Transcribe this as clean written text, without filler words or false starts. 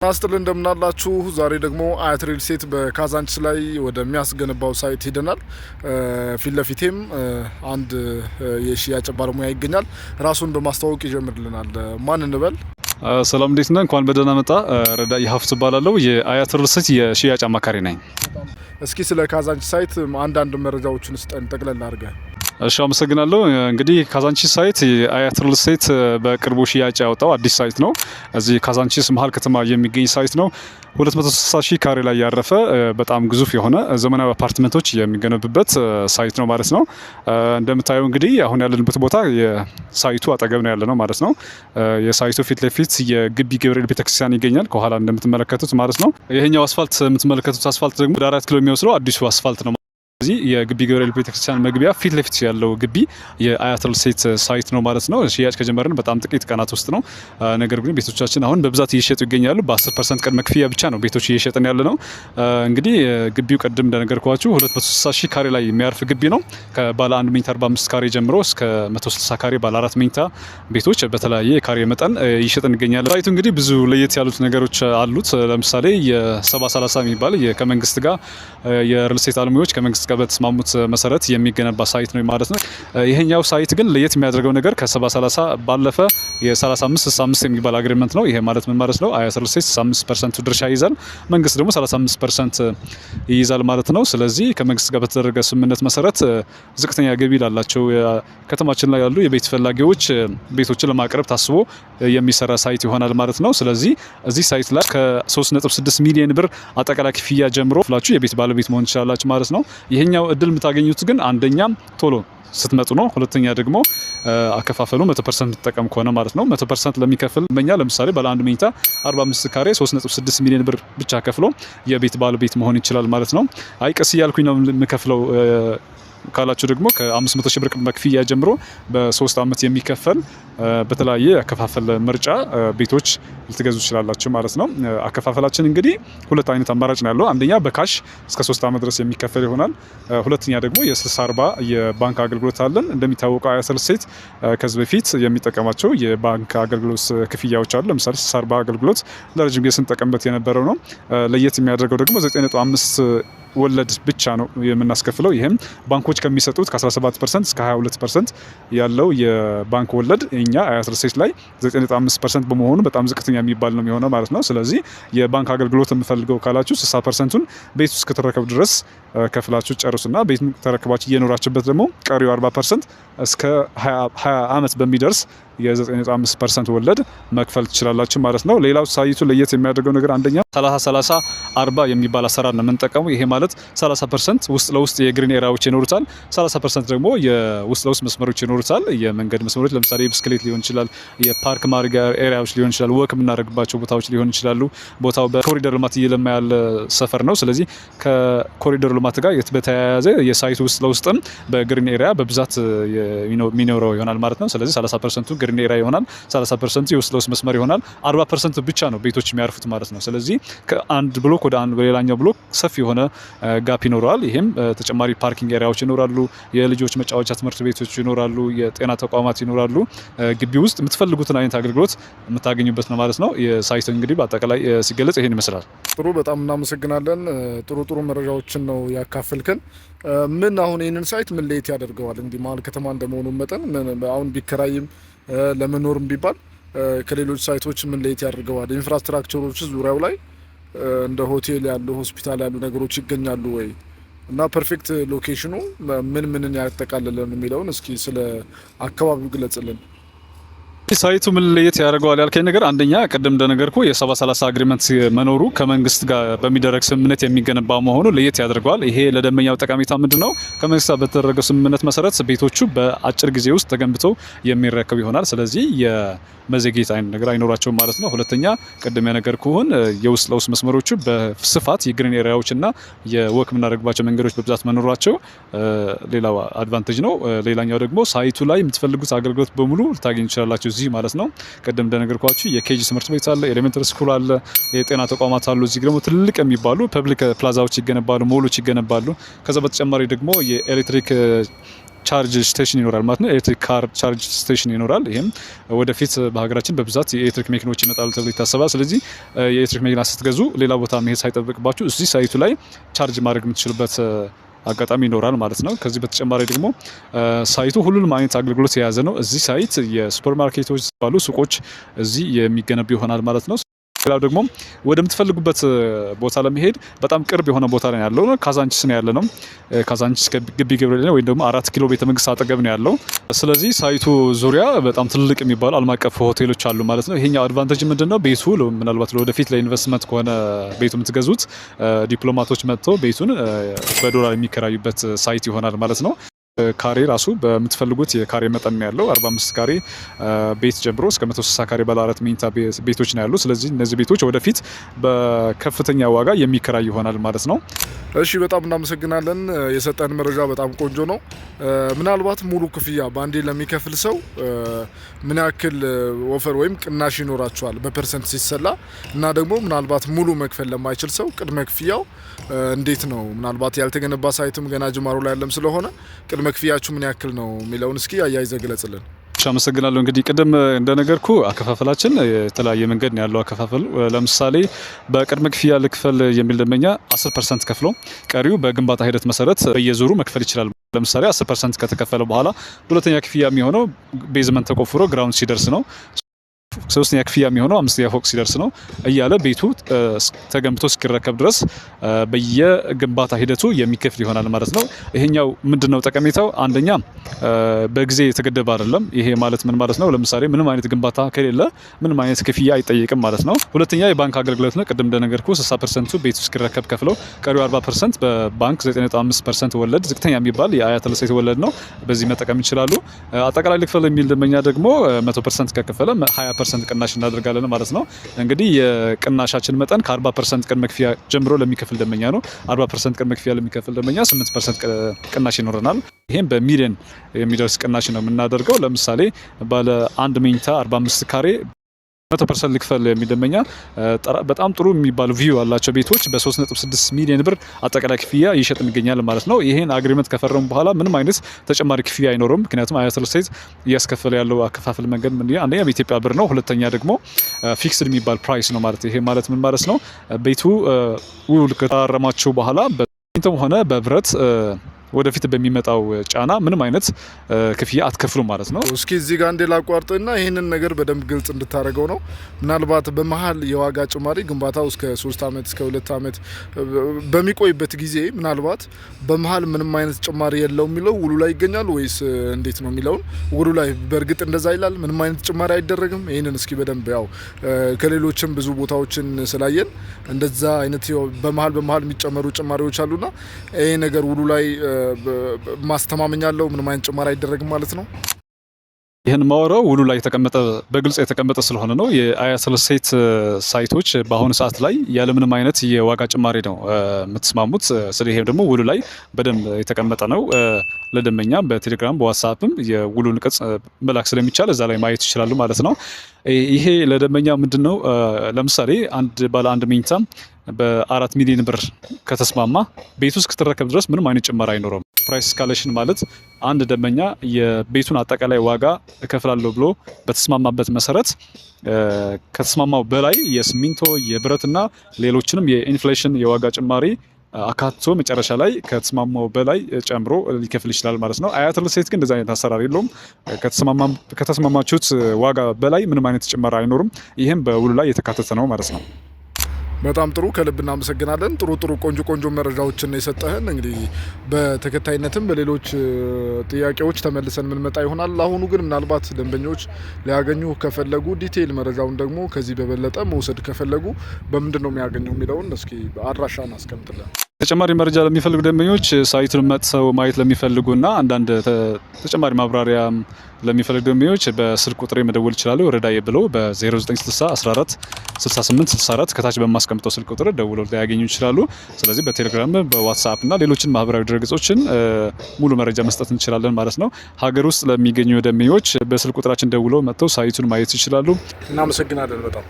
ማስተር እንደምናላችሁ ዛሬ ደግሞ አያት ሪል ስቴት በካዛንቺስ ላይ ወደሚያስገነባው ሳይት ሄደናል። ፊት ለፊቴም አንድ የሽያጭ ባለሙያ ይገኛል። ራሱን በማስተዋወቅ ይጀምርልናል። ማን እንበል? ሰላም እንዴት ነህ? እንኳን በደህና መጣ። ረዳኢ ሀፍቱ እባላለሁ። የአያት ሪል ስቴት የሽያጭ አማካሪ ነኝ። እስኪ ስለ ካዛንቺስ ሳይት አንዳንድ መረጃዎችን ስጠን ጠቅለል አድርገህ። እሺ አመሰግናለሁ። እንግዲህ ካዛንቺስ ሳይት የአያት ሪል ስቴት በቅርቡ ሽያጭ ያወጣው አዲስ ሳይት ነው። እዚህ ካዛንቺስ መሀል ከተማ የሚገኝ ሳይት ነው። 260 ሺህ ካሬ ላይ ያረፈ በጣም ግዙፍ የሆነ ዘመናዊ አፓርትመንቶች የሚገነቡበት ሳይት ነው ማለት ነው። እንደምታየው እንግዲህ አሁን ያለንበት ቦታ የሳይቱ አጠገብ ነው ያለ ነው ማለት ነው። የሳይቱ ፊት ለፊት የግቢ ገብርኤል ቤተክርስቲያን ይገኛል ከኋላ እንደምትመለከቱት ማለት ነው። ይሄኛው አስፋልት የምትመለከቱት አስፋልት ደግሞ ወደ 4 ኪሎ የሚወስደው አዲሱ አስፋልት ነው። እዚህ የግቢ ገብርኤል ቤተክርስቲያን መግቢያ ፊት ለፊት ያለው ግቢ የአያት ሪል ስቴት ሳይት ነው ማለት ነው። ሽያጭ ከጀመረን በጣም ጥቂት ቀናት ውስጥ ነው። ነገር ግን ቤቶቻችን አሁን በብዛት እየሸጡ ይገኛሉ። በ10% ቅድመ ክፍያ ብቻ ነው ቤቶች እየሸጥን ያለ ነው። እንግዲህ ግቢው ቅድም እንደነገርኳችሁ 260 ሺህ ካሬ ላይ የሚያርፍ ግቢ ነው። ከባለ 1 መኝታ 45 ካሬ ጀምሮ እስከ 160 ካሬ ባለ 4 መኝታ ቤቶች በተለያየ የካሬ መጠን እየሸጥን እንገኛለን። ሳይቱ እንግዲህ ብዙ ለየት ያሉት ነገሮች አሉት። ለምሳሌ የ70/30 የሚባል ከመንግስት ጋር የሪል ስቴት አልሚዎች ከመንግስት ጋር በተስማሙት መሰረት የሚገነባ ሳይት ነው ማለት ነው። ይሄኛው ሳይት ግን ለየት የሚያደርገው ነገር ከ70/30 ባለፈ የ35/65 የሚባል አግሪመንት ነው። ይሄ ማለት ምን ማለት ነው? አያት ሪል ስቴት 65% ድርሻ ይይዛል፣ መንግስት ደግሞ 35% ይይዛል ማለት ነው። ስለዚህ ከመንግስት ጋር በተደረገ ስምምነት መሰረት ዝቅተኛ ገቢ ላላቸው ከተማችን ላይ ያሉ የቤት ፈላጊዎች ቤቶችን ለማቅረብ ታስቦ የሚሰራ ሳይት ይሆናል ማለት ነው። ስለዚህ እዚህ ሳይት ላይ ከ3.6 ሚሊዮን ብር አጠቃላይ ክፍያ ጀምሮ ፍላችሁ የቤት ባለቤት መሆን ትችላላችሁ ማለት ነው። ይሄኛው እድል የምታገኙት ግን አንደኛ ቶሎ ስትመጡ ነው። ሁለተኛ ደግሞ አከፋፈሉ 100% ተጠቀም ከሆነ ማለት ነው። 100% ለሚከፍል በእኛ ለምሳሌ ባለ 1 መኝታ 45 ካሬ 3.6 ሚሊዮን ብር ብቻ ከፍሎ የቤት ባለቤት መሆን ይችላል ማለት ነው። አይ ቀስ እያልኩኝ ነው የምከፍለው ካላችሁ ደግሞ ከ500 ሺህ ብር ቅድመ ክፍያ ጀምሮ በ3 አመት የሚከፈል በተለያየ አከፋፈል ምርጫ ቤቶች ልትገዙ ትችላላችሁ ማለት ነው። አከፋፈላችን እንግዲህ ሁለት አይነት አማራጭ ነው ያለው። አንደኛ በካሽ እስከ 3 አመት ድረስ የሚከፈል ይሆናል። ሁለተኛ ደግሞ የ60/40 የባንክ አገልግሎት አለን። እንደሚታወቀው አያት ሪል ስቴት ከዚህ በፊት የሚጠቀማቸው የባንክ አገልግሎት ክፍያዎች አሉ። ለምሳሌ 60/40 አገልግሎት ለረጅም ጊዜ ስንጠቀምበት የነበረው ነው። ለየት የሚያደርገው ደግሞ 9.5 ወለድ ብቻ ነው የምናስከፍለው። ይሄም ባንኮች ከሚሰጡት ከ17% እስከ 22% ያለው የባንክ ወለድ እኛ አያት ሪል ስቴት ላይ 9.5% በመሆኑ በጣም ዝቅተኛ የሚባል ነው የሚሆነው ማለት ነው። ስለዚህ የባንክ አገልግሎት የምፈልገው ካላችሁ 60%ን ቤት ውስጥ ከተረከቡ ድረስ ከፍላችሁ ጨርሱና ቤት ተረክባችሁ እየኖራችሁበት ደግሞ ቀሪው 40% እስከ 20 አመት በሚደርስ የ9.5% ወለድ መክፈል ትችላላችሁ ማለት ነው። ሌላው ሳይቱ ለየት የሚያደርገው ነገር አንደኛ 30/30/40 የሚባል አሰራር ነው የምንጠቀመው። ይሄ ማለት 30% ውስጥ ለውስጥ የግሪን ኤሪያዎች ይኖሩታል፣ 30% ደግሞ የውስጥ ለውስጥ መስመሮች ይኖሩታል። የመንገድ መስመሮች ለምሳሌ ብስክሌት ሊሆን ይችላል፣ የፓርክ ማድረጊያ ኤሪያዎች ሊሆን ይችላል፣ ወክ የምናደርግባቸው ቦታዎች ሊሆን ይችላሉ። ቦታው በኮሪደር ልማት እየለማ ያለ ሰፈር ነው። ስለዚህ ከኮሪደር ልማት ጋር በተያያዘ የሳይቱ ውስጥ ለውስጥም በግሪን ኤሪያ በብዛት የሚኖረው ይሆናል ማለት ነው። ስለዚህ 30% ግሪን ኤሪያ ይሆናል፣ 30% የውስጥ ለውስጥ መስመር ይሆናል፣ 40% ብቻ ነው ቤቶች የሚያርፉት ማለት ነው። ስለዚህ ከአንድ ብሎክ ወደ አንድ ሌላኛው ብሎክ ሰፊ የሆነ ጋፕ ይኖረዋል። ይሄም ተጨማሪ ፓርኪንግ ኤሪያዎች ይኖራሉ፣ የልጆች መጫወቻ ትምህርት ቤቶች ይኖራሉ፣ የጤና ተቋማት ይኖራሉ። ግቢ ውስጥ የምትፈልጉትን አይነት አገልግሎት የምታገኙበት ነው ማለት ነው። የሳይቱ እንግዲህ በአጠቃላይ ሲገለጽ ይሄን ይመስላል። ጥሩ፣ በጣም እናመሰግናለን። ጥሩ መረጃዎችን ነው ያካፈልከን። ምን አሁን ይህንን ሳይት ምን ለየት ያደርገዋል? እንዲህ መሀል ከተማ እንደመሆኑ መጠን አሁን ቢከራይም ለመኖርም ቢባል ከሌሎች ሳይቶች ምን ለየት ያደርገዋል? ኢንፍራስትራክቸሮች ዙሪያው ላይ እንደ ሆቴል ያሉ ሆስፒታል ያሉ ነገሮች ይገኛሉ ወይ? እና ፐርፌክት ሎኬሽኑ ምንን ያጠቃልለን የሚለውን እስኪ ስለ አካባቢው ግለጽልን። ሳይቱ ምን ለየት ያደርገዋል ያልከኝ ነገር አንደኛ ቅድም እንደነገርኩ የ70/30 አግሪመንት መኖሩ ከመንግስት ጋር በሚደረግ ስምምነት የሚገነባ መሆኑ ለየት ያደርገዋል። ይሄ ለደንበኛው ጠቀሜታ ምንድነው? ከመንግስት ጋር በተደረገው ስምምነት መሰረት ቤቶቹ በአጭር ጊዜ ውስጥ ተገንብተው የሚረከብ ይሆናል። ስለዚህ የመዘግየት አይነት ነገር አይኖራቸውም ማለት ነው። ሁለተኛ ቅድም የነገርኩህን የውስጥ ለውስጥ መስመሮቹ በስፋት የግሪን ኤሪያዎችና የወክ የምናደርግባቸው መንገዶች በብዛት መኖራቸው ሌላው አድቫንቴጅ ነው። ሌላኛው ደግሞ ሳይቱ ላይ የምትፈልጉት አገልግሎት በሙሉ ልታገኙ ትችላላችሁ እዚህ ማለት ነው። ቀደም እንደነገርኳችሁ የኬጂ ትምህርት ቤት አለ፣ ኤሌመንተሪ ስኩል አለ፣ የጤና ተቋማት አሉ። እዚህ ደግሞ ትልቅ የሚባሉ ፐብሊክ ፕላዛዎች ይገነባሉ፣ ሞሎች ይገነባሉ። ከዛ በተጨማሪ ደግሞ የኤሌክትሪክ ቻርጅ ስቴሽን ይኖራል ማለት ነው። ኤሌክትሪክ ካር ቻርጅ ስቴሽን ይኖራል። ይህም ወደፊት በሀገራችን በብዛት የኤሌክትሪክ መኪኖች ይመጣሉ ተብሎ ይታሰባል። ስለዚህ የኤሌክትሪክ መኪና ስትገዙ ሌላ ቦታ መሄድ ሳይጠበቅባችሁ እዚህ ሳይቱ ላይ ቻርጅ ማድረግ የምትችሉበት አጋጣሚ ይኖራል ማለት ነው። ከዚህ በተጨማሪ ደግሞ ሳይቱ ሁሉንም አይነት አገልግሎት የያዘ ነው። እዚህ ሳይት የሱፐር ማርኬቶች ባሉ ሱቆች እዚህ የሚገነቡ ይሆናል ማለት ነው። ሌላው ደግሞ ወደምትፈልጉበት ቦታ ለመሄድ በጣም ቅርብ የሆነ ቦታ ላይ ያለው ነው። ካዛንቺስ ነው ያለ ነው። ካዛንቺስ ግቢ ገብርኤል ነው ወይም ደግሞ 4 ኪሎ ቤተ መንግስት አጠገብ ነው ያለው። ስለዚህ ሳይቱ ዙሪያ በጣም ትልቅ የሚባሉ ዓለም አቀፍ ሆቴሎች አሉ ማለት ነው። ይሄኛው አድቫንቴጅ ምንድነው? ቤቱ ምናልባት ለወደፊት ለኢንቨስትመንት ከሆነ ቤቱ የምትገዙት ዲፕሎማቶች መጥተው ቤቱን በዶላር የሚከራዩበት ሳይት ይሆናል ማለት ነው። ካሬ ራሱ በምትፈልጉት የካሬ መጠን ነው ያለው። 45 ካሬ ቤት ጀምሮ እስከ 160 ካሬ ባለ 4 መኝታ ቤቶች ነው ያሉ። ስለዚህ እነዚህ ቤቶች ወደፊት በከፍተኛ ዋጋ የሚከራይ ይሆናል ማለት ነው። እሺ በጣም እናመሰግናለን። የሰጠን መረጃ በጣም ቆንጆ ነው። ምናልባት ሙሉ ክፍያ በአንዴ ለሚከፍል ሰው ምን ያክል ኦፈር ወይም ቅናሽ ይኖራቸዋል በፐርሰንት ሲሰላ እና ደግሞ ምናልባት ሙሉ መክፈል ለማይችል ሰው ቅድመ ክፍያው እንዴት ነው? ምናልባት ያልተገነባ ሳይትም ገና ጅማሮ ላይ ያለም ስለሆነ ቅድመ ክፍያችሁ ምን ያክል ነው የሚለውን እስኪ አያይዘ ግለጽልን። አመሰግናለሁ። እንግዲህ ቅድም እንደነገርኩ አከፋፈላችን የተለያየ መንገድ ነው ያለው አከፋፈሉ። ለምሳሌ በቅድመ ክፍያ ልክፈል የሚል ደንበኛ 10% ከፍሎ ቀሪው በግንባታ ሂደት መሰረት በየዙሩ መክፈል ይችላል። ለምሳሌ 10% ከተከፈለ በኋላ ሁለተኛ ክፍያ የሚሆነው ቤዝመንት ተቆፍሮ ግራውንድ ሲደርስ ነው። ሶስተኛ ክፍያ የሚሆነው 5ኛ ፎቅ ሲደርስ ነው እያለ ቤቱ ተገንብቶ እስኪረከብ ድረስ በየግንባታ ሂደቱ የሚከፍል ይሆናል ማለት ነው። ይሄኛው ምንድነው ጠቀሜታው? አንደኛ በጊዜ የተገደበ አይደለም። ይሄ ማለት ምን ማለት ነው? ለምሳሌ ምንም አይነት ግንባታ ከሌለ ምንም አይነት ክፍያ አይጠየቅም ማለት ነው። ሁለተኛ የባንክ አገልግሎት ነው። ቅድም እንደነገርኩ 60% ቤቱ እስኪረከብ ከፍለው ቀሪው 40% በባንክ 9.5% ወለድ ዝቅተኛ የሚባል የአያት ሪል ወለድ ነው። በዚህ መጠቀም ይችላሉ። አጠቃላይ ልክፈል የሚል ደንበኛ ደግሞ 100% ከከፈለ 20% ቅናሽ እናደርጋለን ማለት ነው። እንግዲህ የቅናሻችን መጠን ከ40% ቅድመ ክፍያ ጀምሮ ለሚከፍል ደንበኛ ነው። 40% ቅድመ ክፍያ ለሚከፍል ደንበኛ 8% ቅናሽ ይኖረናል። ይሄም በሚሊዮን የሚደርስ ቅናሽ ነው የምናደርገው። ለምሳሌ ባለ 1 መኝታ 45 ካሬ 100% ልክፈል የሚደመኛ በጣም ጥሩ የሚባሉ ቪው ያላቸው ቤቶች በ3.6 ሚሊዮን ብር አጠቃላይ ክፍያ ይሸጥ ይገኛል ማለት ነው። ይሄን አግሪመንት ከፈረሙ በኋላ ምንም አይነት ተጨማሪ ክፍያ አይኖርም። ምክንያቱም አያት ሪል ስቴት እያስከፈለ ያለው አከፋፈል መንገድ አንደኛ በኢትዮጵያ ብር ነው፣ ሁለተኛ ደግሞ ፊክስድ የሚባል ፕራይስ ነው ማለት። ይሄ ማለት ምን ማለት ነው? ቤቱ ውል ከተፈራረማችሁ በኋላ በሲሚንቶም ሆነ በብረት ወደፊት በሚመጣው ጫና ምንም አይነት ክፍያ አትከፍሉ ማለት ነው። እስኪ እዚህ ጋር እንደ ላቋርጥና ይህንን ነገር በደንብ ግልጽ እንድታደርገው ነው። ምናልባት በመሀል የዋጋ ጭማሪ ግንባታው እስከ 3 ዓመት እስከ 2 ዓመት በሚቆይበት ጊዜ ምናልባት በመሀል ምንም አይነት ጭማሪ የለው የሚለው ውሉ ላይ ይገኛል ወይስ እንዴት ነው የሚለውን ውሉ ላይ በእርግጥ እንደዛ ይላል? ምንም አይነት ጭማሪ አይደረግም? ይህንን እስኪ በደንብ ያው ከሌሎችም ብዙ ቦታዎችን ስላየን እንደዛ አይነት በመሀል የሚጨመሩ ጭማሪዎች አሉና ይሄ ነገር ውሉ ላይ ማስተማመኛለው ምንም አይነት ጭማሪ አይደረግም ማለት ነው። ይህን ማወራው ውሉ ላይ የተቀመጠ በግልጽ የተቀመጠ ስለሆነ ነው። የአያት ሪል ስቴት ሳይቶች በአሁኑ ሰዓት ላይ ያለምንም አይነት የዋጋ ጭማሪ ነው የምትስማሙት። ስለዚህ ደግሞ ውሉ ላይ በደንብ የተቀመጠ ነው። ለደንበኛ በቴሌግራም በዋትስአፕም የውሉን ቅጽ መላክ ስለሚቻል እዛ ላይ ማየት ይችላሉ ማለት ነው። ይሄ ለደንበኛ ምንድነው? ለምሳሌ ባለ 1 መኝታ በ4 ሚሊዮን ብር ከተስማማ ቤቱ እስክትረከብ ድረስ ምንም አይነት ጭማሪ አይኖረውም። ፕራይስ ስካሌሽን ማለት አንድ ደንበኛ የቤቱን አጠቃላይ ዋጋ እከፍላለሁ ብሎ በተስማማበት መሰረት ከተስማማው በላይ የሲሚንቶ የብረትና ሌሎችንም የኢንፍሌሽን የዋጋ ጭማሪ አካቶ መጨረሻ ላይ ከተስማማው በላይ ጨምሮ ሊከፍል ይችላል ማለት ነው። አያት ሪል ስቴት ግን እንደዛ አይነት አሰራር የለውም። ከተስማማችሁት ዋጋ በላይ ምንም አይነት ጭማሪ አይኖርም። ይህም በውሉ ላይ የተካተተ ነው ማለት ነው። በጣም ጥሩ፣ ከልብ እናመሰግናለን። ጥሩ ቆንጆ መረጃዎችን የሰጠህን። እንግዲህ በተከታይነትም በሌሎች ጥያቄዎች ተመልሰን የምንመጣ ይሆናል። አሁኑ ግን ምናልባት ደንበኞች ሊያገኙ ከፈለጉ ዲቴይል መረጃውን ደግሞ ከዚህ በበለጠ መውሰድ ከፈለጉ በምንድን ነው የሚያገኙ የሚለውን እስኪ አድራሻን አስቀምጥልን። ተጨማሪ መረጃ ለሚፈልጉ ደንበኞች ሳይቱን መጥተው ማየት ለሚፈልጉና አንዳንድ ተጨማሪ ማብራሪያ ለሚፈልጉ ደንበኞች በስልክ ቁጥሬ መደወል ይችላሉ። ረዳዬ ብለው በ0960 14 68 64 ከታች በማስቀምጠው ስልክ ቁጥር ደውለው ሊያገኙ ይችላሉ። ስለዚህ በቴሌግራም በዋትስአፕ እና ሌሎችን ማህበራዊ ድረገጾችን ሙሉ መረጃ መስጠት እንችላለን ማለት ነው። ሀገር ውስጥ ለሚገኙ ደንበኞች በስልክ ቁጥራችን ደውለው መጥተው ሳይቱን ማየት ይችላሉ። እናመሰግናለን በጣም